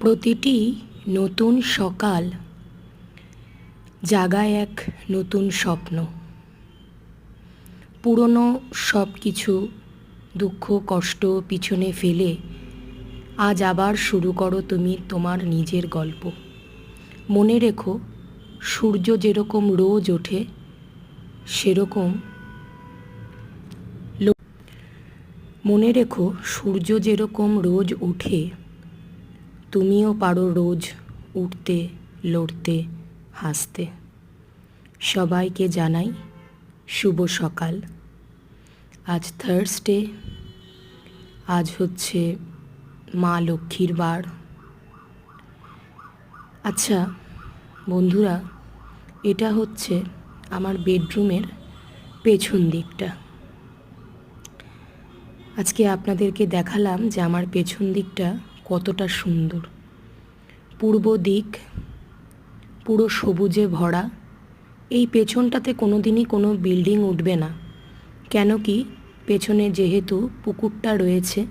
প্রতিটি নতুন সকাল জাগায় এক নতুন স্বপ্ন। পুরনো সব কিছু দুঃখ কষ্ট পিছনে ফেলে আজ আবার শুরু করো তুমি তোমার নিজের গল্প। মনে রেখো, সূর্য যেরকম রোজ ওঠে সেরকম মনে রেখো সূর্য যেরকম রোজ ওঠে তুমিও পারো রোজ উঠতে, লড়তে, হাসতে। সবাইকে জানাই শুভ সকাল। আজ থার্সডে, আজ হচ্ছে মা লক্ষ্মীর বার। আচ্ছা বন্ধুরা, এটা হচ্ছে আমার বেডরুমের পেছন দিকটা। আজকে আপনাদেরকে দেখালাম যে আমার পেছন দিকটা কতটা সুন্দর। পূর্ব দিক পুরো সবুজে ভরা। এই পেছনটাতে কোনো দিনই কোনো বিল্ডিং উঠবে না, কেন কি পেছনে যেহেতু পুকুরটা রয়েছে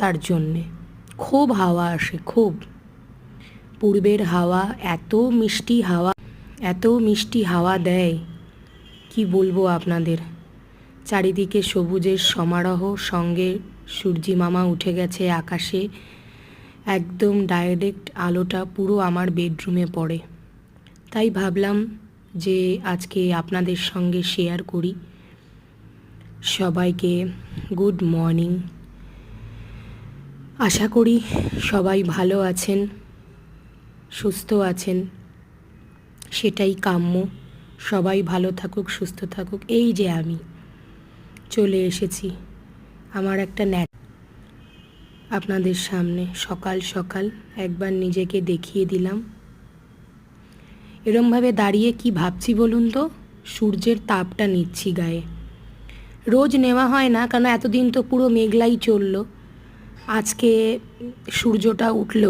তার জন্যে খুব হাওয়া আসে, খুব পূর্বের হাওয়া এত মিষ্টি হাওয়া দেয় কি বলবো আপনাদের। চারিদিকে সবুজের সমারোহ, সঙ্গে সূর্যি মামা উঠে গেছে আকাশে। একদম ডাইরেক্ট আলোটা পুরো আমার বেডরুমে পড়ে। তাই ভাবলাম যে আজকে আপনাদের সঙ্গে শেয়ার করি। সবাইকে গুড মর্নিং। আশা করি সবাই ভালো আছেন, সুস্থ আছেন, সেটাই কাম্য। সবাই ভালো থাকুক, সুস্থ থাকুক। এই যে আমি চলে এসেছি আমার একটা আপনাদের সামনে সকাল সকাল একবার নিজেকে দেখিয়ে দিলাম। এরমভাবে দাঁড়িয়ে কি ভাবছি বলুন তো? সূর্যের তাপটা নিচ্ছি গায়ে। রোজ নেওয়া হয় না, কারণ এতদিন তো পুরো মেঘলাই চললো। আজকে সূর্যটা উঠল,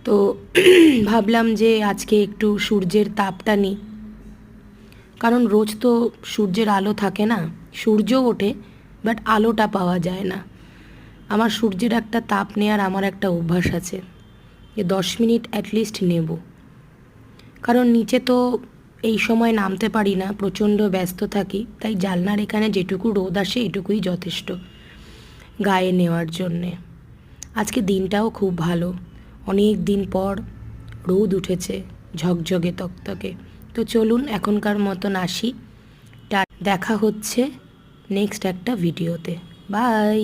তো ভাবলাম যে আজকে একটু সূর্যের তাপটা নিই। কারণ রোজ তো সূর্যের আলো থাকে না, সূর্য ওঠে বাট আলোটা পাওয়া যায় না। আমার সূর্যের একটা তাপ নেওয়ার আমার একটা অভ্যাস আছে, যে 10 মিনিট অ্যাটলিস্ট নেব। কারণ নিচে তো এই সময় নামতে পারি না, প্রচণ্ড ব্যস্ত থাকি। তাই জানলার এখানে যেটুকু রোদ আসে এটুকুই যথেষ্ট গায়ে নেওয়ার জন্যে। আজকে দিনটাও খুব ভালো, অনেক দিন পর রোদ উঠেছে ঝকঝকে তকতকে। তো চলুন এখনকার মতন আসি। দেখা হচ্ছে নেক্সট একটা ভিডিওতে। বাই।